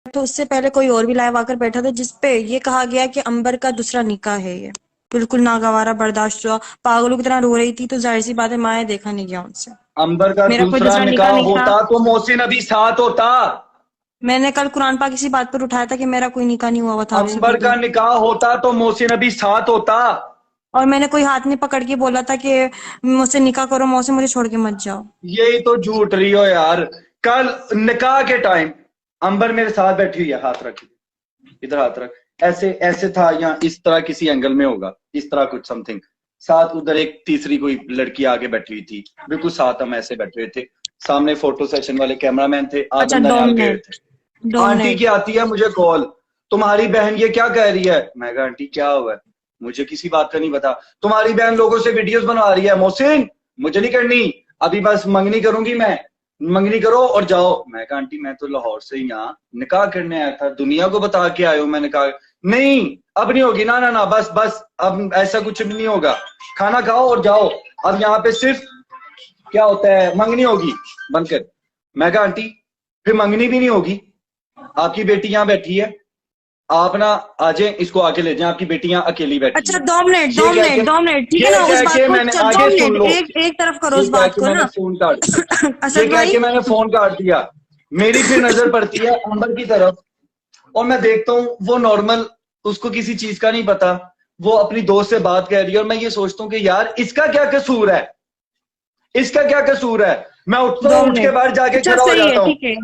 तो उससे पहले कोई और भी लाइव आकर बैठा था जिसपे ये कहा गया कि अंबर का दूसरा निकाह है। ये बिल्कुल नागवारा बर्दाश्त हुआ, पागलों की तरह रो रही थी, तो जाहिर सी बात है माया देखा नहीं गया उनसे। अंबर का मेरा कोई दूसरा दूसरा निकाह निकाह नहीं था। होता तो मोहसिन अभी साथ होता। मैंने कल कुरान पाक इसी बात पर उठाया था कि मेरा कोई निकाह नहीं हुआ था आपसे अंबर दीदी। का निकाह होता तो मोहसिन अभी साथ होता। और मैंने कोई हाथ नहीं पकड़ के बोला था कि मुझसे निकाह करो, मौसे मुझे छोड़ के मत जाओ। यही तो झूठ रही हो यार। कल निकाह के टाइम अंबर मेरे साथ बैठी हुई है, हाथ रखी, इधर हाथ रख, ऐसे ऐसे था, या इस तरह किसी एंगल में होगा, इस तरह कुछ समथिंग। साथ उधर एक तीसरी कोई लड़की आके बैठी हुई थी, बिल्कुल साथ हम ऐसे बैठे हुए थे। सामने फोटो सेशन वाले कैमरामैन थे, अच्छा, आदम दनियाल गेट डोमनेट थे। आंटी की डोमनेट आती है मुझे कॉल, तुम्हारी बहन ये क्या कह रही है। मैं कहा आंटी क्या हुआ है, मुझे किसी बात का नहीं पता। तुम्हारी बहन लोगों से वीडियोस बनवा रही है। मोहसिन मुझे नहीं करनी, अभी बस मंगनी करूंगी मैं, मंगनी करो और जाओ। मैं कहा आंटी मैं तो लाहौर से यहाँ निकाह करने आया था, दुनिया को बता के आए हो। मैंने कहा नहीं अब नहीं होगी, ना ना ना, बस बस अब ऐसा कुछ भी नहीं होगा, खाना खाओ और जाओ, अब यहाँ पे सिर्फ क्या होता है मंगनी होगी, बंद कर। मैं कहा आंटी फिर मंगनी भी नहीं होगी, आपकी बेटी यहाँ बैठी है, आप ना आ जाए, इसको आके ले जाए, आपकी बेटी यहाँ अकेली बैठी अच्छा, है। डोमनेट ये कह के डोमनेट डोमनेट, ठीक है ये ना, उस कह बात के को मैंने चल, आगे सुन डोमनेट लो, एक तरफ करो ये उस कह बात के को मैंने ना। फोन काट दिया, ये असद कह भाई, के मैंने फोन काट दिया। मेरी फिर नजर पड़ती है अंबर की तरफ, और मैं देखता हूँ वो नॉर्मल, उसको किसी चीज का नहीं पता, वो अपनी दोस्त से बात कर रही है, और मैं ये सोचता हूँ कि यार इसका क्या कसूर है, इसका क्या कसूर है। मैं उठता हूँ, उठ के डोमनेट, बाहर जाके अच्छा खड़ा हो सही है, जाता हूँ। ठीक है,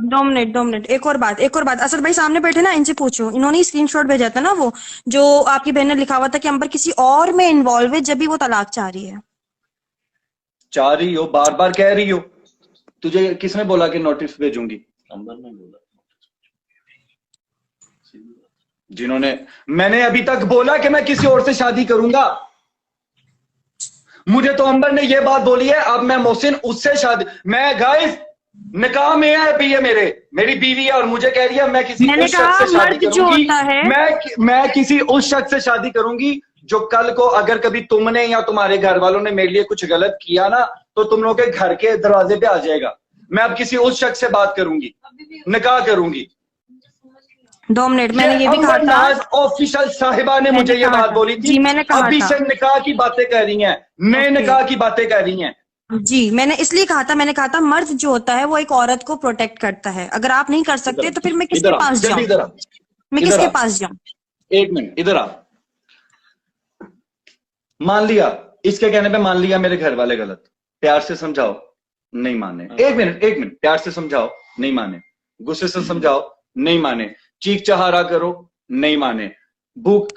डोमनेट एक और बात, असद भाई सामने बैठे ना, इनसे पूछो, इन्होंने स्क्रीनशॉट भेजा था ना, वो जो आपकी बहन ने लिखा हुआ था कि अंबर किसी और में इन्वॉल्व है जब भी वो तलाक चाह रही है। चाह रही हो, बार बार कह रही हो, तुझे किसने बोला कि नोटिस भेजूंगी। अंबर ने बोला, जिन्होंने, मैंने अभी तक बोला कि मैं किसी और से शादी करूंगा। मुझे तो अंबर ने ये बात बोली है, अब मैं मोहसिन उससे शादी, मैं गाइस निकाह में है अभी, ये मेरी बीवी है, और मुझे कह रही है मैं किसी मैंने उस कहा शख्स से शादी मर्द जो करूंगी। होता है, मैं किसी उस शख्स से शादी करूंगी जो कल को अगर कभी तुमने या तुम्हारे घर वालों ने मेरे लिए कुछ गलत किया ना, तो तुम लोगों के घर के दरवाजे पे आ जाएगा। मैं अब किसी उस शख्स से बात करूंगी, निकाह करूंगी। डोमनेट मैंने ये भी कहा अंबर था, नाज ऑफिशियल साहिबा ने मुझे ये बात बोली थी। जी मैंने कहा अभी था, से निकाह की बातें कर रही हैं, नए ओके निकाह की बातें कर रही हैं। जी, मैंने इसलिए कहा था, मैंने कहा था मर्द जो होता है वो एक औरत को प्रोटेक्ट करता है, अगर आप नहीं कर सकते तो फिर मैं किसके इधर आ, पास जल्दी जाऊं, इधर आ, मैं इधर किसके आ, पास जाऊं। एक मिनट इधर आ। मान लिया, इसके कहने पे मान लिया मेरे घर वाले गलत, प्यार से समझाओ, नहीं माने। एक मिनट, प्यार से समझाओ, नहीं माने। गुस्से से समझाओ, नहीं माने। चीख चहारा करो, नहीं माने। भूख,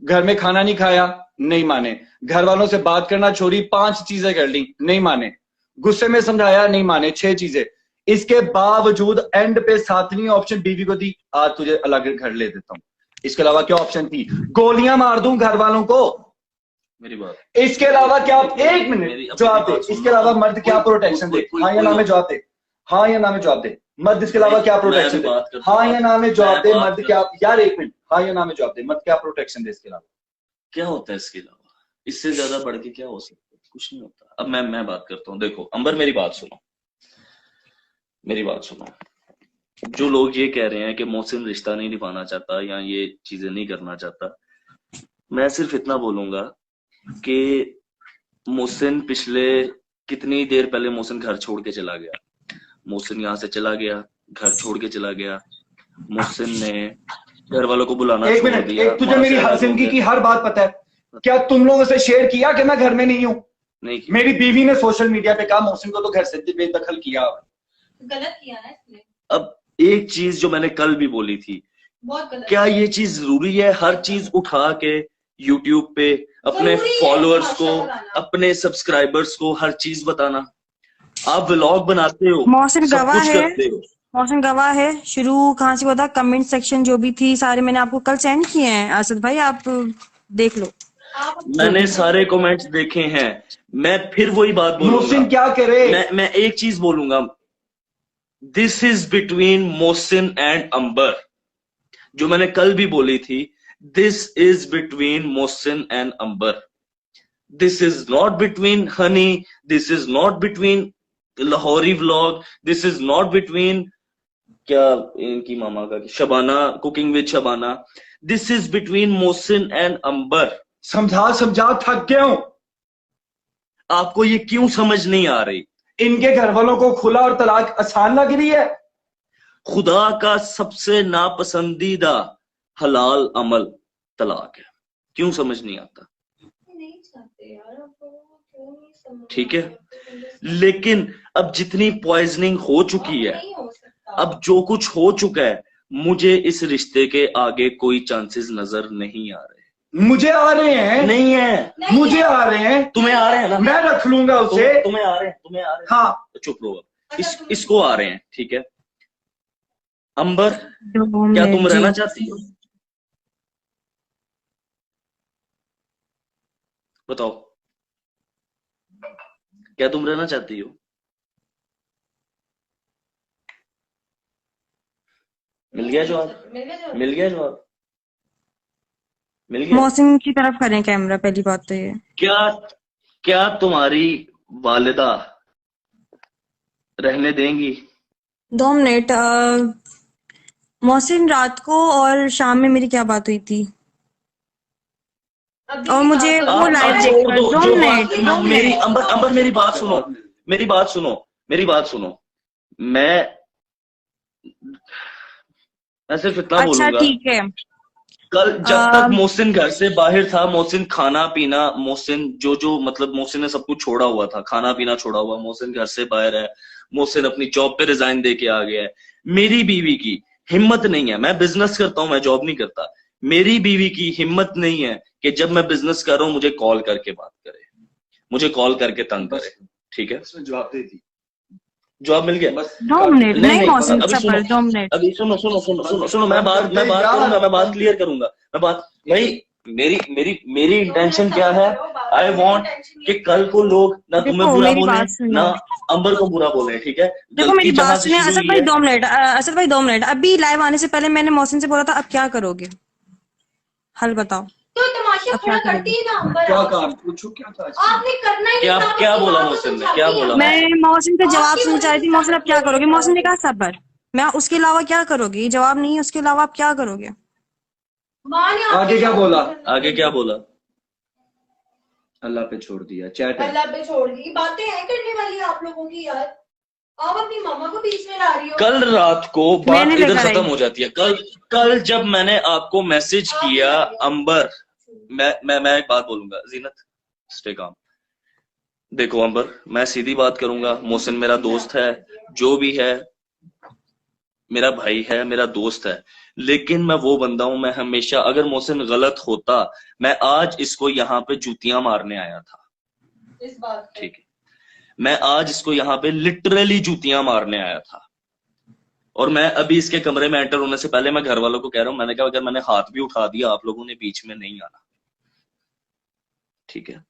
घर में खाना नहीं खाया, नहीं माने। घर वालों से बात करना छोड़ी, 5 चीजें कर ली, नहीं माने। गुस्से में समझाया, नहीं माने, 6 चीजें। इसके बावजूद एंड पे 7वीं ऑप्शन बीवी को दी, आज तुझे अलग घर ले देता हूं। इसके अलावा क्या ऑप्शन थी, गोलियां मार दूं घर वालों को। मेरी बात, इसके अलावा क्या, एक मिनट जवाब दे, इसके अलावा मर्द क्या प्रोटेक्शन दे, हाँ या ना में जवाब दे, हाँ या ना में जवाब दे। मर्द इसके अलावा क्या प्रोटेक्शन दे, हाँ या ना में जवाब दे। मर्द क्या, यार एक मिनट, हाँ या ना में जवाब दे, मर्द क्या प्रोटेक्शन दे इसके अलावा। क्या होता है इसके अलावा, इससे ज्यादा बढ़ के क्या हो सकता है, कुछ नहीं होता। अब मैं बात करता हूँ, देखो अंबर मेरी बात सुनो, मेरी बात सुनो। जो लोग ये कह रहे हैं कि मोहसिन रिश्ता नहीं निभाना चाहता या ये चीजें नहीं करना चाहता, मैं सिर्फ इतना बोलूंगा कि मोहसिन पिछले कितनी देर पहले मोहसिन घर छोड़ के चला गया, मोहसिन यहाँ से चला गया, घर छोड़ के चला गया, मोहसिन ने घर वालों को बुलाना एक छोड़ मिनट, दिया। एक तुझे मेरी हर जिंदगी की हर बात पता है, क्या तुम लोगों से शेयर किया कि मैं घर में नहीं हूँ। नहीं, मेरी बीवी ने सोशल मीडिया पे कहा मोहसिन को तो घर से बेदखल किया, गलत किया ना इसने। अब एक चीज जो मैंने कल भी बोली थी, बहुत गलत। क्या ये चीज जरूरी है हर चीज उठा के यूट्यूब पे अपने फॉलोअर्स को, अपने सब्सक्राइबर्स को हर चीज बताना। आप व्लॉग बनाते हो, मोहसिन सब गवाह कुछ है, करते हो। मोहसिन गवाह है, शुरू कहाँ से हुआ था, कमेंट सेक्शन जो भी थी सारे मैंने आपको कल सेंड किए हैं, असद भाई आप देख लो। मैंने सारे कमेंट्स देखे हैं। मैं फिर वही बात बोलूंगा, मोहसिन क्या करे। मैं एक चीज बोलूंगा, this is between Mohsin and Amber. जो मैंने कल भी बोली थी, this is between Mohsin and Amber. This is not between Honey, this is not between Lahori vlog, this is not between क्या इनकी मामा का Shabana, cooking with Shabana, this is between Mohsin and Amber. समझा समझा थक गया हूं। आपको ये क्यों समझ नहीं आ रही? इनके घर वालों को खुला और तलाक आसान लग रही है। खुदा का सबसे नापसंदीदा हलाल अमल तलाक है। क्यों समझ नहीं आता? नहीं चाहते यार, आप लोगों को क्यों नहीं समझ ठीक है, आता? लेकिन अब जितनी पॉइजनिंग हो चुकी है, नहीं हो सकता। अब जो कुछ हो चुका है, मुझे इस रिश्ते के आगे कोई चांसेस नजर नहीं आ रहे। मुझे आ रहे हैं। नहीं है। नहीं मुझे है। आ रहे हैं। तुम्हें आ रहे हैं ना? मैं रख लूंगा उसे। तुम्हें आ रहे हैं, तुम्हें आ रहे हैं। हाँ। तो चुप रहो अब। अच्छा, इसको आ रहे हैं, ठीक है। अंबर, 2 क्या तुम मिनट जी। रहना चाहती हो? बताओ, क्या तुम रहना चाहती हो? मिल गया जवाब? मिल गया जवाब? मिल गया जवाब? मिल गया? मोहसिन की तरफ करें कैमरा, पहली बात तो ये। क्या क्या तुम्हारी वालिदा रहने देंगी? 2 मिनट। मोहसिन, रात को और शाम में मेरी क्या बात हुई थी? अभी और भी मुझे बात वो करो। लाइव छोड़ देखकर दो 2 जो मिनट, बात। 2 मेरी मिनट। अंबर, अंबर मेरी बात सुनो, मेरी बात सुनो, मेरी बात सुनो। मैं सिर्फ इतना अच्छा बोलूंगा, ठीक है। कल जब तक अ, मोहसिन घर से बाहर था, मोहसिन खाना पीना, मोहसिन जो मतलब मोहसिन ने सब कुछ छोड़ा हुआ था, खाना पीना छोड़ा हुआ, मोहसिन घर से बाहर है, मोहसिन अपनी जॉब पे रिजाइन दे के आ गया है। मेरी बीवी की हिम्मत नहीं है, मैं बिजनेस करता हूं, मैं जॉब नहीं करता, मेरी बीवी की हिम्मत नहीं है कि जब मैं बिजनेस कर रहा हूं मुझे कॉल करके बात करे, मुझे कॉल करके तंग करे। ठीक है, इसमें जवाब दे दी। जवाब मिल गया? बस 2 मिनट नहीं नहीं नहीं, मोहसिन, अभी सुनो, सबर 2 मिनट। अभी सुनो सुनो सुनो सुनो सुनो, मैं बात करूंगा, मैं बात क्लियर करूंगा, मैं बात भाई, मेरी मेरी मेरी इंटेंशन क्या है? आई वांट कि कल को लोग ना तुम्हें देखो बुरा मेरी बोले बात सुनो, ना अंबर को बुरा बोले। ठीक है, देखो मेरी गलती बात जहां से सुनिए। शुरू असद हुई भाई है। 2 मिनट। असद भाई 2 मिनट। अभी लाइव आने से पहले मैंने मोहसिन से बोला था, अब क्या करोगे? हल बताओ, तो तमाशा अब क्या खड़ा करती करोगे? है ना अंबर। क्या काम पूछो, क्या था? आपने करना ही क्या नहीं था, क्या अपनी बोला बात को मोहसिन ने? समझाती क्या है बोला? अंबर। मैं मोहसिन का जवाब आपकी सुनना वजह चाहती से थी। मोहसिन सब अब क्या लोग करोगे? ये मोहसिन ने कर कहा सबर। मैं उसके अलावा क्या करोगे? ये जवाब नहीं है, उसके अलावा आप क्या करोगे? माँ ने आपको आगे क्या बोला? आगे क्या बोला? अल्लाह पे छोड़ दिया, चैट है। अल्लाह पे छोड़ दी। बातें हैं करने वाली आप लोगों की यार। आप अपनी मामा को बीच में ला रही हो। कल रात को मैंने बात इधर लेकर आई। खत्म हो जाती है। कल कल जब मैंने आपको मैसेज किया, अंबर, मैं एक बात बोलूंगा, जीनत स्टे काम। देखो अंबर, मैं सीधी बात करूंगा, मोहसिन मेरा दोस्त है, जो भी है मेरा भाई है, मेरा दोस्त है, लेकिन मैं वो बंदा हूं, मैं हमेशा, अगर मोहसिन गलत होता, मैं आज इसको यहाँ पे जूतियां मारने आया था। इस बात पे। ठीक है, मैं आज इसको यहाँ पे लिटरली जूतियां मारने आया था। और मैं अभी इसके कमरे में एंटर होने से पहले मैं घर वालों को कह रहा हूं, मैंने कहा अगर मैंने हाथ भी उठा दिया, आप लोगों ने बीच में नहीं आना। ठीक है,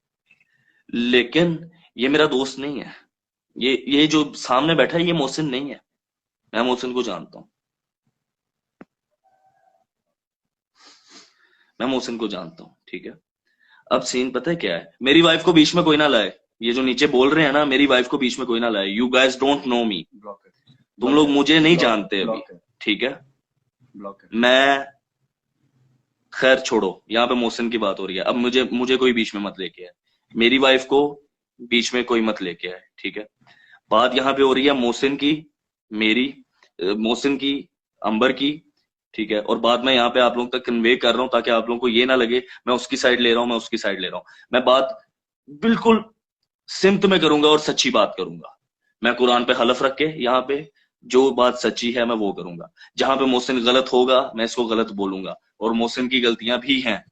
लेकिन ये मेरा दोस्त नहीं है, ये जो सामने बैठा है ये मोहसिन नहीं है, मैं मोहसिन को जानता हूं, मैं मोहसिन को जानता हूं। ठीक है, अब सीन पता है क्या है? मेरी वाइफ को बीच में कोई ना लाए, ये जो नीचे बोल रहे हैं ना, मेरी वाइफ को बीच में कोई ना लाए। यू गाइज डोंट नो मी, तुम लोग मुझे नहीं जानते अभी। ठीक है, मैं, खैर छोड़ो, यहाँ पे मोहसिन की बात हो रही है, अब मुझे कोई बीच में मत लेके आए, मेरी वाइफ को बीच में कोई मत लेके आए। ठीक है, बात यहाँ पे हो रही है मोहसिन की, मेरी, मोहसिन की, अंबर की। ठीक है, और बाद में यहाँ पे आप लोगों तक कन्वे कर रहा हूँ ताकि आप लोगों को ये ना लगे मैं उसकी साइड ले रहा हूँ, मैं उसकी साइड ले रहा हूँ। मैं बात बिल्कुल सिमत में करूंगा और सच्ची बात करूंगा। मैं कुरान पे हलफ रख के यहाँ पे जो बात सच्ची है मैं वो करूंगा। जहां पे मोहसिन गलत होगा मैं इसको गलत बोलूंगा, और मोहसिन की गलतियां भी हैं,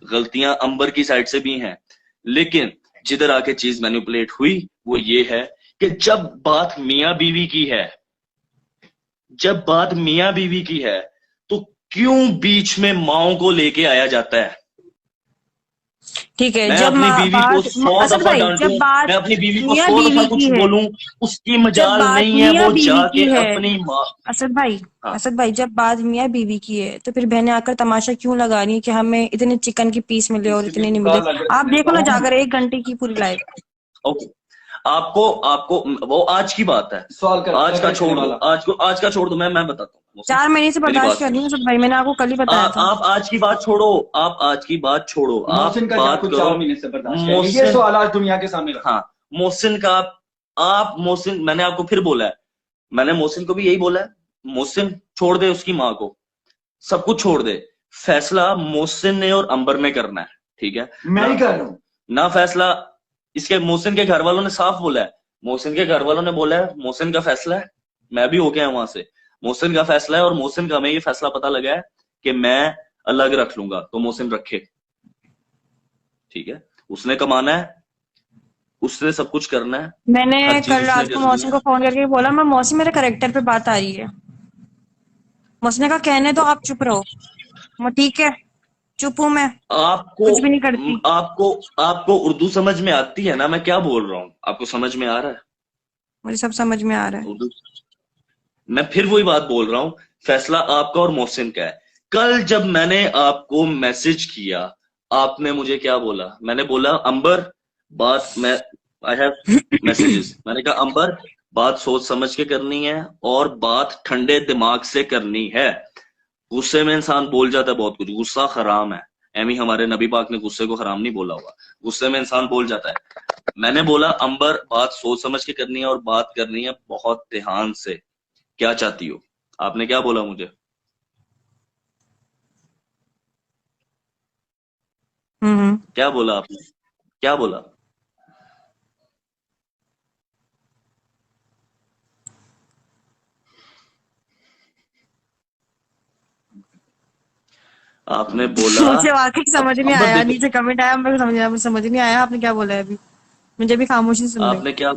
गलतियां अंबर की साइड से भी हैं, लेकिन जिधर आके चीज मैनिपुलेट हुई वो ये है कि जब बात मियां बीवी की है, जब बात मियां बीवी की है, तो क्यों बीच में माओ को लेके आया जाता है? ठीक है, मैं जब अपनी बीवी को बात 100 असद दफा भाई, डांटूं, जब बात मैं अपनी बीवी को मियां 100 दफा बीवी कुछ की है, बोलूं, उसकी जब मजाल बात नहीं है, मियां वो बीवी जाके की है, अपनी माँ। असद भाई, हाँ, असद भाई, जब बात मियां बीवी की है तो फिर बहनें आकर तमाशा क्यों लगा रही है कि हमें इतने चिकन की पीस मिले और इतने नहीं मिले? आप देखो ना जाकर 1 घंटे की पूरी लाइव। ओके, आपको आपको वो आज की बात है, सवाल कर आज का छोड़ दो, आज का छोड़ दो, मैं बताता हूँ। 4 महीने से मेरी बर्दाश्त बात कर रही सुनो। हूँ असद भाई, मैंने आपको कल ही बताया था। आप आज की बात छोड़ो, आप आज की बात छोड़ो, आप मोहसिन का बात कुछ करो 4 महीने से बर्दाश्त कर रही है। ये मोहसिन। सवाल आज दुनिया के सामने रखा। हाँ, मोहसिन का आप मोहसिन, मैंने आपको फिर बोला है, मैंने मोहसिन को भी यही बोला है, मोहसिन छोड़ दे उसकी माँ को, सब कुछ छोड़ दे, फैसला मोहसिन ने और अंबर ने करना है, ठीक है? मैं ही कर रहा हूँ ना फैसला इसके, मोहसिन के घर वालों ने साफ बोला है, मोहसिन के घर वालों ने बोला है मोहसिन का फैसला है, मैं भी होके आया वहां से, मोहसिन का फैसला है और मोहसिन का हमें ये फैसला पता लगा है कि मैं अलग रख लूंगा, तो मोहसिन रखे, ठीक है? उसने कमाना है, उसने सब कुछ करना है। मैंने हर चीज कल उसने रात को करनी मौसम है। को फोन करके बोला, मैं मौसम मेरे करेक्टर पे बात आ रही है। मौसम ने कहा कहने दो, आप चुप रहो। मैं ठीक है, चुप हूं मैं, आपको कुछ भी नहीं करती। आपको आपको उर्दू समझ में आती है ना, मैं क्या बोल रहा हूँ, आपको समझ में आ रहा है मुझे सब समझ में आ रहा है। उर्दू? मैं फिर वही बात बोल रहा हूँ, फैसला आपका और मोहसिन का है। कल जब मैंने आपको मैसेज किया, आपने मुझे क्या बोला? मैंने बोला अंबर बात, मैं आई हैव मैसेजेस, मैंने कहा अंबर बात सोच समझ के करनी है और बात ठंडे दिमाग से करनी है। गुस्से में इंसान बोल जाता है बहुत कुछ, गुस्सा हराम है, एमी हमारे नबी पाक ने गुस्से को हराम नहीं बोला हुआ, गुस्से में इंसान बोल जाता है। मैंने बोला अंबर बात सोच समझ के करनी है और बात करनी है बहुत ध्यान से, क्या चाहती हो? आपने क्या बोला मुझे? क्या बोला आपने? क्या बोला? आपने बोला मुझे वाकई समझ नहीं अंबर आया, देखो, नीचे कमेंट आया, मेरे को समझ नहीं आया आपने क्या बोला है अभी। मुझे भी खामोशी सुन रही। आपने क्या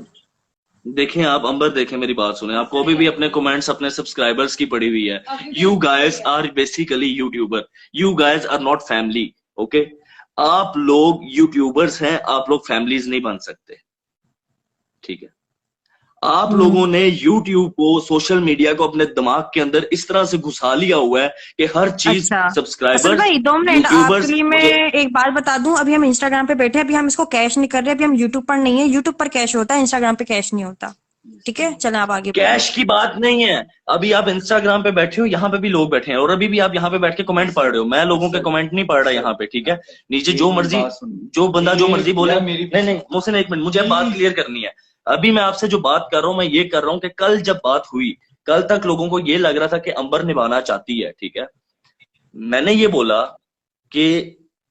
देखें? आप अंबर देखें, मेरी बात सुने, आपको अभी भी अपने कमेंट्स अपने सब्सक्राइबर्स की पड़ी हुई है। You guys are basically YouTuber, you guys are not family, okay? आप लोग यूट्यूबर्स हैं, आप लोग फैमिलीज नहीं बन सकते, ठीक है? आप लोगों ने यूट्यूब को, सोशल मीडिया को अपने दिमाग के अंदर इस तरह से घुसा लिया हुआ है कि हर चीज अच्छा असल सब्सक्राइबर्स, भाई 2 मिनट यूट्यूबर्स। आपके लिए मैं एक बात बता दूं, अभी हम इंस्टाग्राम पे बैठे हैं, अभी हम इसको कैश नहीं कर रहे, अभी हम यूट्यूब पर नहीं है, यूट्यूब पर कैश होता है, इंस्टाग्राम पे कैश नहीं होता, ठीक है? चलें आप आगे बढ़ें। कैश की बात नहीं है, अभी आप इंस्टाग्राम पे बैठे हो, यहाँ पे भी लोग बैठे हैं और अभी भी आप यहाँ पे बैठ के कमेंट पढ़ रहे हो, मैं लोगों के कमेंट नहीं पढ़ रहा यहाँ पे, ठीक है? नीचे जो मर्जी, जो बंदा जो मर्जी बोले, नहीं मोहसिन एक मिनट, मुझे बात क्लियर करनी है। अभी मैं आपसे जो बात कर रहा हूँ, मैं ये कर रहा हूँ कि कल जब बात हुई, कल तक लोगों को ये लग रहा था कि अंबर निभाना चाहती है, ठीक है? मैंने ये बोला कि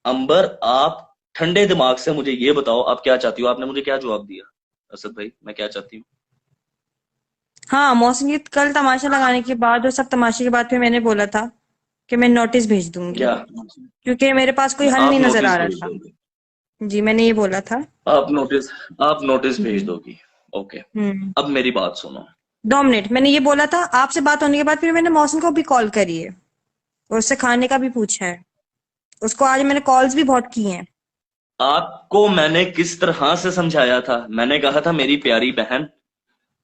अंबर आप ठंडे दिमाग से मुझे ये बताओ आप क्या चाहती हो। आपने मुझे क्या जवाब दिया असद भाई, मैं क्या चाहती हूँ? हाँ, मौसम की कल तमाशा लगाने के बाद और सब तमाशे के बाद फिर मैंने बोला था कि मैं नोटिस भेज दूंगी, क्या? क्योंकि मेरे पास कोई हल आप नहीं नजर नोटिस आ रहा भेज था। दोगे? जी, मैंने ये बोला था। आप नोटिस भेज दोगी, ओके? अब मेरी बात सुनो। 2 मिनट, मैंने ये बोला था, आपसे बात होने के बाद फिर मैंने मौसम को भी कॉल करी है और उससे खाने का भी पूछा है, उसको आज मैंने कॉल्स भी बहुत की हैं। आपको मैंने किस तरह से समझाया था? मैंने कहा था मेरी प्यारी बहन,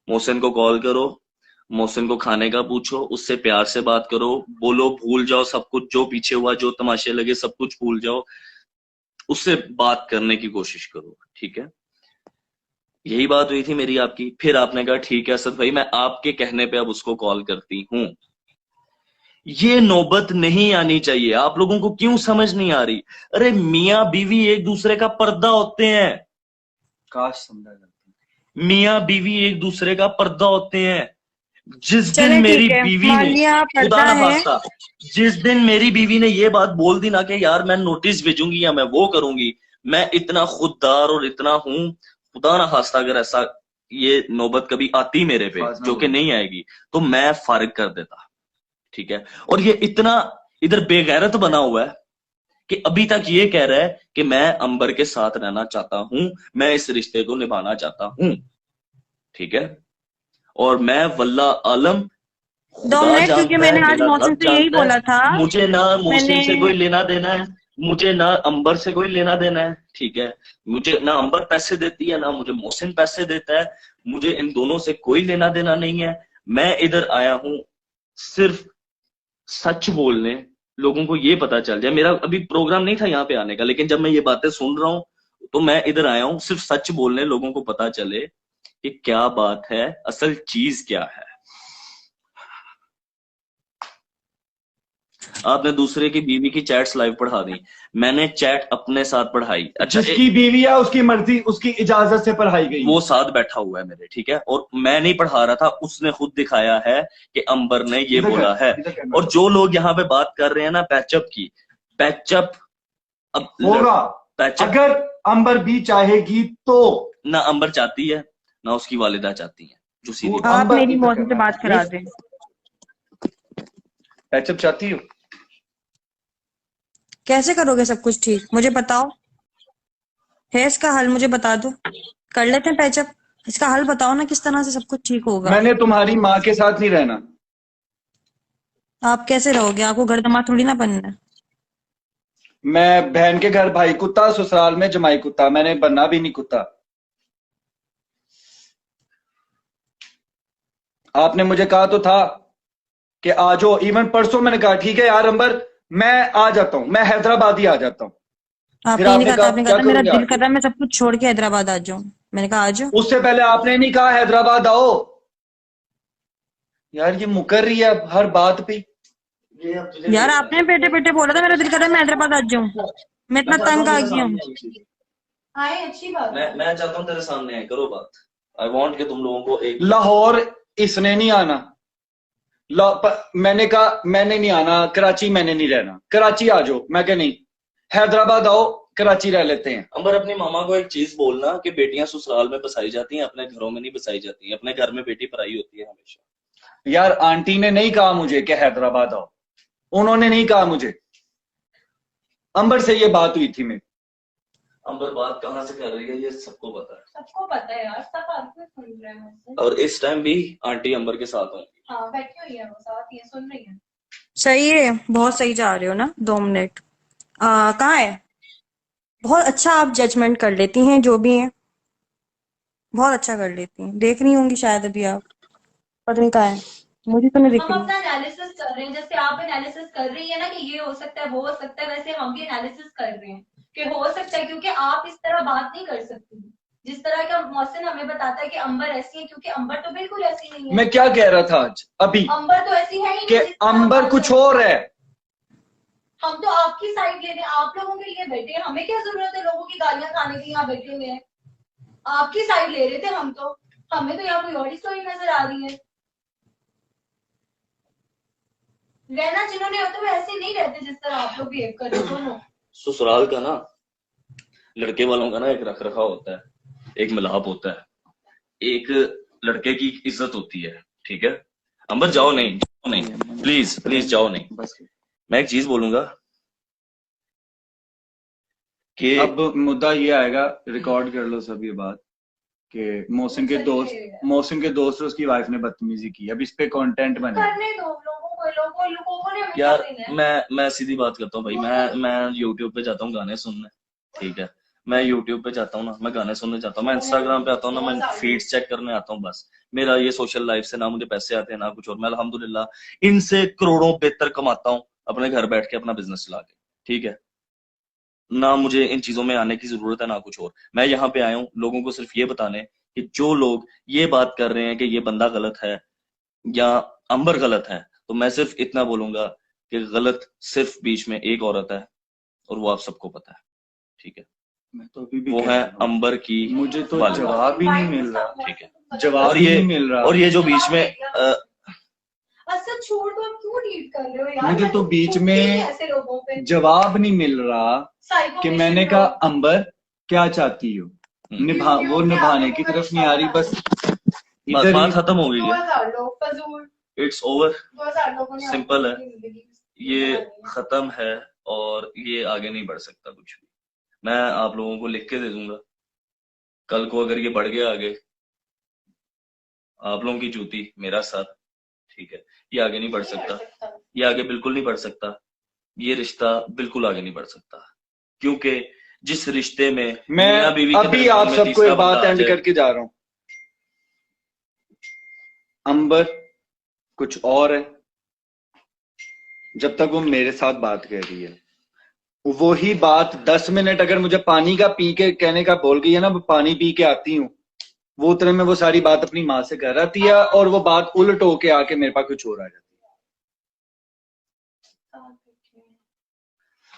मोहसिन को कॉल करो, मोहसिन को खाने का पूछो, उससे प्यार से बात करो, बोलो भूल जाओ सब कुछ, जो पीछे हुआ, जो तमाशे लगे, सब कुछ भूल जाओ, उससे बात करने की कोशिश करो, ठीक है? यही बात हुई थी मेरी आपकी। फिर आपने कहा ठीक है असद भाई, मैं आपके कहने पे अब उसको कॉल करती हूं। ये नौबत नहीं आनी चाहिए, आप लोगों को क्यों समझ नहीं आ रही? अरे मियां बीवी एक दूसरे का पर्दा होते हैं, काश समझा जाता। मियां बीवी एक दूसरे का पर्दा होते हैं। जिस चले दिन मेरी ठीक है, बीवी मान ने, लिया खुदा पर्दा ना है। खास्ता, जिस दिन मेरी बीवी ने ये बात बोल दी ना कि यार मैं नोटिस भेजूंगी या मैं वो करूंगी, मैं इतना खुददार और इतना हूं, खुदा ना खास्ता अगर ऐसा ये नौबत कभी आती मेरे पे, जो कि नहीं आएगी, तो मैं फारिग कर देता, ठीक है? और ये इतना इधर बेगैरत बना हुआ है कि अभी तक ये कह रहा है कि मैं अंबर के साथ रहना चाहता हूं, मैं इस रिश्ते को निभाना चाहता हूं, ठीक है? और मैं वल्ला आलम, 2 खुदा मिनट, क्योंकि जानता है, मैंने आज मेरा मौसम रब से यही जानता बोला है, था। मुझे ना मोहसिन मैंने से कोई लेना देना है, मुझे ना अंबर से कोई लेना देना है, ठीक है? मुझे ना अंबर पैसे देती है, ना मुझे मोहसिन पैसे देता है, मुझे इन दोनों से कोई लेना देना नहीं है। मैं इधर आया हूं सिर्फ सच बोलने, लोगों को ये पता चल जाए। मेरा अभी प्रोग्राम नहीं था यहाँ पे आने का, लेकिन जब मैं ये बातें सुन रहा हूँ तो मैं इधर आया हूँ सिर्फ सच बोलने, लोगों को पता चले कि क्या बात है, असल चीज क्या है। आपने दूसरे की बीवी की चैट्स लाइव पढ़ा दी, मैंने चैट अपने साथ पढ़ाई। अच्छा, जिसकी बीवी है उसकी मर्जी, उसकी इजाजत से पढ़ाई गई। वो साथ बैठा हुआ है मेरे, ठीक है, और मैं नहीं पढ़ा रहा था, उसने खुद दिखाया है कि अंबर ने ये बोला है। और जो लोग यहाँ पे बात कर रहे हैं ना पैचअप की, पैचअप अब होगा पैचअप अगर अंबर भी चाहेगी तो। ना अंबर चाहती है ना उसकी वालिदा चाहती है, जो सीधी वो बात। आप अंबर मेरी की मौसी से तरह बात करा दें। पैचअप चाहती हो? कैसे करोगे सब कुछ ठीक, मुझे बताओ। है इसका हल, मुझे बता दो। कर लेते हैं पैचअप। इसका हल बताओ ना, किस तरह से सब कुछ ठीक होगा। मैंने तुम्हारी माँ के साथ नहीं रहना। आप कैसे रहोगे, आपको घर दमाद थोड़ी ना बनना है। मैं बहन के घर भाई कुत्ता, ससुराल में जमाई कुत्ता, मैंने बनना भी नहीं कुत्ता। आपने मुझे कहा तो था कि आ जाओ, इवन परसों मैंने कहा ठीक है यार अंबर मैं आ जाता हूँ, मैं हैदराबाद ही आ जाता हूँ। फिर आपने नहीं आपने कहा था, आपने कहा क्या था मेरा करोगे दिल आके? कर रहा है मैं सब कुछ छोड़ के हैदराबाद आ जाऊं। मैंने कहा आ जाओ। उससे पहले आपने नहीं कहा हैदराबाद आओ। यार ये मुकर रही है हर बात पे। यार आपने बेटे बेटे बोला था मेरा दिल कर रहा है मैं हैदराबाद आ जाऊं। मैं इतना तंग आ गई हूँ। आए अच्छी बात है। मैं चाहता हूँ तेरे सामने आए, करो बात। आई वांट कि तुम लोगों को एक लाहौर इसने नहीं आना। मैंने कहा मैंने नहीं आना, कराची मैंने नहीं रहना, कराची आ जाओ। मैं क्या नहीं, हैदराबाद आओ, कराची रह लेते हैं। अंबर अपनी मामा को एक चीज बोलना कि बेटियां ससुराल में बसाई जाती हैं, अपने घरों में नहीं बसाई जाती हैं। अपने घर में बेटी पराई होती है हमेशा। यार आंटी ने नहीं कहा मुझे कि हैदराबाद आओ, उन्होंने नहीं कहा मुझे। अंबर से ये बात हुई थी मेरी। अंबर बात कहाँ से कर रही है ये सबको पता है, सबको पता है यार, सब आपको सुन रहे हैं मुझसे। और इस टाइम भी आंटी अंबर के साथ होंगी। हाँ बैठी हुई है, वो साथ ही है, सुन रही है। सही है, बहुत सही जा रहे हो ना। 2 मिनट कहाँ है। बहुत अच्छा आप जजमेंट कर लेती हैं, जो भी हैं बहुत अच्छा कर लेती हैं। देख रही होंगी शायद अभी आप, पता नहीं कहाँ है, मुझे तो नहीं दिख हम रही। अपना एनालिसिस कर रहे हैं, जैसे आप एनालिसिस कर रही है ना कि ये हो सकता है वो हो सकता है, वैसे हम भी एनालिसिस कर रहे हैं कि हो सकता है, क्योंकि आप इस तरह बात नहीं कर सकती जिस तरह का मोहसिन हमें बताता है कि अंबर ऐसी है, क्योंकि अंबर तो बिल्कुल ऐसी नहीं है। मैं क्या कह रहा था आज अभी अंबर तो ऐसी है ही कि नहीं जिस तरह अंबर बात कुछ कर- और है। हम तो आपकी साइड ले रहे हैं, आप लोगों के लिए बैठे हैं, हमें क्या जरूरत है लोगों की गालियां खाने की। यहाँ बैठे हुए हैं, आपकी साइड ले रहे थे हम तो, हमें तो यहाँ कोई और स्टोरी नजर आ रही है। रहना जिन्होंने होता है वो ऐसे नहीं रहते जिस तरह आप लोग बिहेव कर रहे हो दोनों। ससुराल का ना, लड़के वालों का ना एक रख रखाव होता है, एक मिलाप होता है, एक लड़के की इज्जत होती है, ठीक है। अंबर जाओ नहीं, जाओ नहीं, प्लीज प्लीज जाओ नहीं। बस मैं एक चीज बोलूंगा कि अब मुद्दा ये आएगा, रिकॉर्ड कर लो सब ये बात, कि मोहसिन के दोस्त और उसकी वाइफ ने बदतमीजी की। अब इस पे कंटेंट बने। करने दो लोगों ने हमें क्या यार देना है? मैं सीधी बात करता हूँ भाई, मैं यूट्यूब पे जाता हूँ गाने सुनने, ठीक है। मैं यूट्यूब पे जाता हूँ ना, मैं गाने सुनने जाता हूँ, मैं इंस्टाग्राम पे आता हूँ ना, मैं फीड्स चेक करने आता हूँ। बस मेरा ये सोशल लाइफ से ना मुझे पैसे आते हैं ना कुछ और। मैं अल्हम्दुलिल्लाह इनसे करोड़ों बेहतर कमाता हूँ अपने घर बैठ के अपना बिजनेस चला के, ठीक है। ना मुझे इन चीजों में आने की जरूरत है ना कुछ और। मैं यहाँ पे आया हूँ लोगों को सिर्फ ये बताने कि जो लोग ये बात कर रहे हैं कि ये बंदा गलत है या अंबर गलत है, तो मैं सिर्फ इतना बोलूंगा कि गलत सिर्फ बीच में एक औरत है, और वो आप सबको पता है, ठीक है। मैं तो अभी भी वो कह है रहा हूँ, अंबर की मुझे तो वालिदा, जवाब ही नहीं मिल रहा। ठीक है। जवाब और ही ये नहीं मिल रहा। और ये जो बीच में अच्छा छोड़ दो, आप क्यों रीड कर रहे हो यार? मुझे तो बीच में ऐसे लोगों पे जवाब नहीं मिल रहा कि मैंने कहा अंबर क्या चाहती हो, वो निभाने की तरफ नहीं आ रही। बस इधर बात ही खत्म हो गई है, 2000 लोग फजूल, इट्स ओवर, 2000 लोगों ने सिंपल है, अपनी जिंदगी ये बनाई है। खत्म है और ये आगे नहीं बढ़ सकता कुछ भी। मैं आप लोगों को लिख के दे दूंगा, कल को अगर ये बढ़ गया आगे, आप लोगों की जूती मेरा साथ, ठीक है। ये आगे नहीं बढ़ सकता, ये आगे बिल्कुल नहीं बढ़ सकता, ये रिश्ता बिल्कुल आगे नहीं बढ़ सकता, क्योंकि जिस रिश्ते में मैं मियां बीवी के अभी दरमियान आप में सबको तीसरा एक बात बंदा आ एंड जाए, करके जा रहा हूं। अंबर कुछ और है जब तक वो मेरे साथ बात कर रही है। वही बात 10 मिनट अगर मुझे पानी का पी के कहने का बोल गई है ना, पानी पी के आती हूँ, वो उतने में वो सारी बात अपनी माँ से कर आती है और वो बात उलट होके आके मेरे पास कुछ और आ जाती है।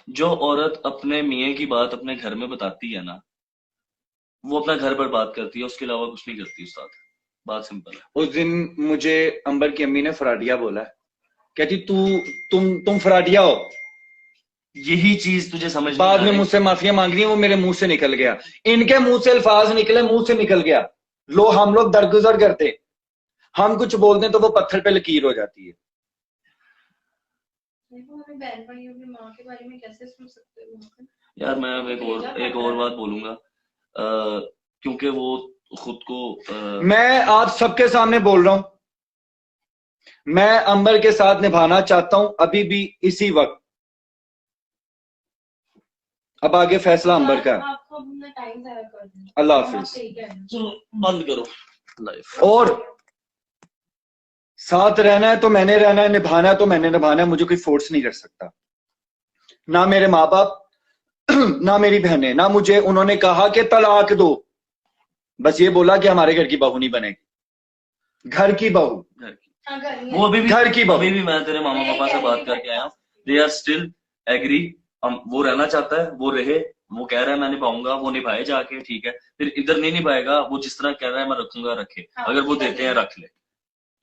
जो औरत अपने मियाँ की बात अपने घर में बताती है ना, वो अपना घर बर्बाद करती है, उसके अलावा कुछ नहीं करती उस्ताद। बात सिंपल है। है। उस दिन मुझे अंबर की अम्मी ने फराडिया बोला, कहती तुम फराडिया हो। यही चीज तुझे समझ नहीं बाद आ में रही। मुझसे माफिया मांग रही है, वो मेरे मुंह से निकल गया, इनके मुंह से अल्फाज निकले, मुंह से निकल गया। हम लोग दरगुजर करते, हम कुछ बोलते तो वो पत्थर पे लकीर हो जाती है। देखो हमें बहन भाइयों की माँ के बारे में कैसे सोच सकते हो यार मैं अब एक और बात बोलूंगा, क्योंकि वो खुद को मैं आप सबके सामने बोल रहा हूं, मैं अंबर के साथ निभाना चाहता हूं अभी भी इसी वक्त। अब आगे फैसला अंबर का है। आपको अपना टाइम ज़ाया कर दें। अल्लाह आप हाफिज। सही कह रहे हैं। चलो बंद करो लाइफ। और साथ रहना है तो मैंने रहना है, निभाना है तो मैंने निभाना है, मुझे कोई फोर्स नहीं कर सकता। ना मेरे माँ बाप, ना मेरी बहनें, ना मुझे उन्होंने कहा कि तलाक दो। बस ये बोला कि हमारे घर की बहू नहीं बनेगी, घर की बहू। वो अभी भी घर की बहू। अभी भी मैं तेरे मामा पापा से बात करके आया हूँ, दे आर स्टिल एग्री। वो रहना चाहता है वो रहे, वो कह रहा है मैं निभाऊंगा, वो निभाए जाके, ठीक है। फिर इधर नहीं निभाएगा, वो जिस तरह कह रहा है मैं रखूंगा रखे, अगर वो देते हैं रख ले।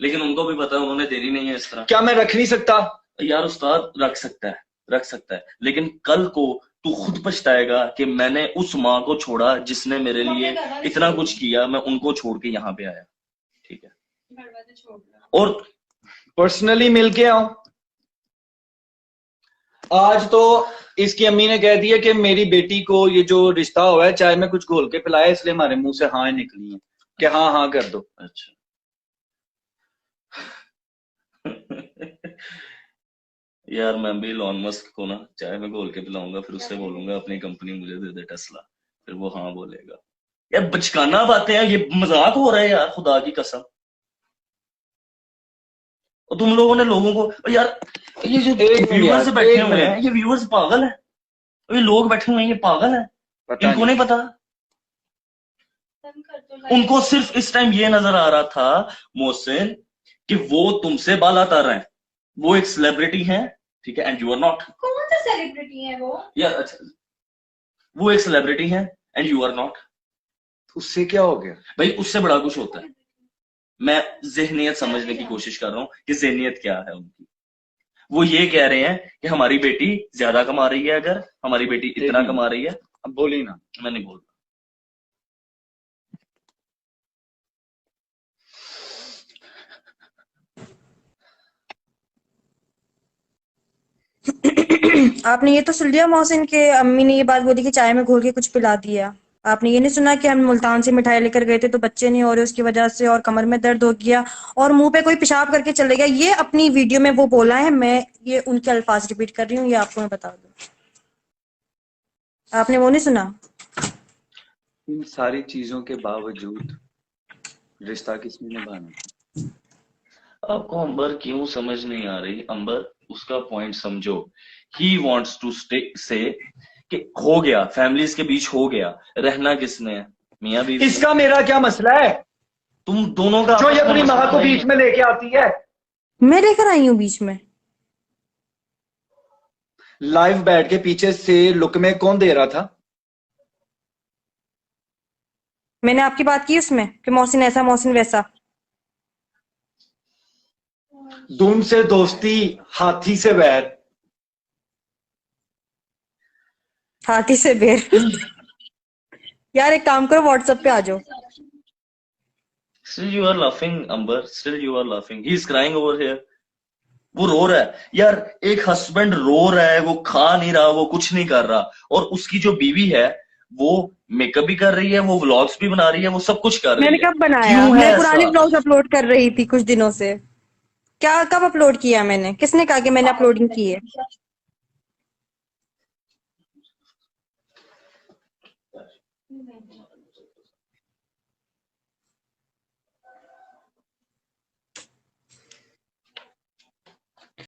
लेकिन उनको भी पता है उन्होंने देनी नहीं है इस तरह। क्या मैं रख नहीं सकता? यार उस्ताद रख सकता है, रख सकता है, लेकिन कल को तू खुद पछताएगा कि मैंने उस माँ को छोड़ा जिसने मेरे लिए इतना कुछ किया, मैं उनको छोड़ के यहाँ पे आया, ठीक है। और पर्सनली मिलके आओ। आज तो इसकी अम्मी ने कह दिया कि मेरी बेटी को ये जो रिश्ता हुआ है चाहे मैं कुछ घोल के पिलाया, इसलिए हमारे मुंह से हाँ निकली है कि हाँ हाँ कर दो। अच्छा यार मैं भी इलॉन मस्क को ना चाय में घोल के पिलाऊंगा, फिर उससे बोलूंगा अपनी कंपनी मुझे दे दे टेस्ला, फिर वो हाँ बोलेगा। यार बचकाना बातें हैं, ये मजाक हो रहा है यार, खुदा की कसम। और तुम लोगों ने लोगों को, और यार ये जो व्यूअर्स बैठे हुए हैं, ये व्यूअर्स पागल है, ये लोग बैठे हुए हैं ये पागल है, इनको नहीं पता। उनको सिर्फ इस टाइम ये नजर आ रहा था मोहसिन कि वो तुमसे बाला तर रहे हैं, वो एक सेलिब्रिटी है, ठीक है, एंड यू आर नॉट। कौन सा सेलिब्रिटी है वो? यार अच्छा, वो एक सेलिब्रिटी है एंड यू आर नॉट। उससे क्या हो गया भाई? उससे बड़ा कुछ होता है। मैं ज़हनियत समझने की कोशिश कर रहा हूँ कि ज़हनियत क्या है उनकी। वो ये कह रहे हैं कि हमारी बेटी ज्यादा कमा रही है, अगर हमारी बेटी इतना कमा रही है। अब बोली ना। मैं नहीं बोल आपने ये तो सुन लिया मोहसिन के अम्मी ने ये बात बोली कि चाय में घोल के कुछ पिला दिया। आपने ये नहीं सुना कि हम मुल्तान से मिठाई लेकर गए थे तो बच्चे नहीं हो रहे उसकी वजह से, और कमर में दर्द हो गया और मुंह पे कोई पेशाब करके चले गया। ये अपनी वीडियो में वो बोला है, मैं ये उनके अल्फाज रिपीट कर रही हूँ, ये आपको मैं बता दूं। आपने वो नहीं सुना? इन सारी चीजों के बावजूद रिश्ता किसने निभाना? आपको अंबर क्यों समझ नहीं आ रही? अंबर उसका पॉइंट समझो। ही वॉन्ट्स टू स्टे से कि हो गया, फैमिलीज के बीच हो गया, रहना किसने है? मियाँ बीवी। इसका मेरा क्या मसला है? तुम दोनों का जो ये अपनी माँ को बीच में लेके आती है। मैं लेकर आई हूँ बीच में। लाइव बैठ के पीछे से लुक में कौन दे रहा था? मैंने आपकी बात की उसमें कि मोहसिन ऐसा मोहसिन वैसा। दून से दोस्ती, हाथी से बैर। हाथी से बेर। यार एक काम करो, व्हाट्सएप पे आ जाओ। Still you are laughing, Amber. Still you are laughing. He is crying over here. वो रो रहा है यार, एक हस्बैंड रो रहा है, वो खा नहीं रहा, वो कुछ नहीं कर रहा, और उसकी जो बीवी है वो मेकअप भी कर रही है, वो व्लॉग्स भी बना रही है, वो सब कुछ कर रही है। मैंने कब बनाया? क्यों है मैं पुराने ऐसा? व्लॉग्स अपलोड कर रही थी कुछ दिनों से। क्या कब अपलोड किया मैंने? किसने कहा कि मैंने अपलोडिंग की है?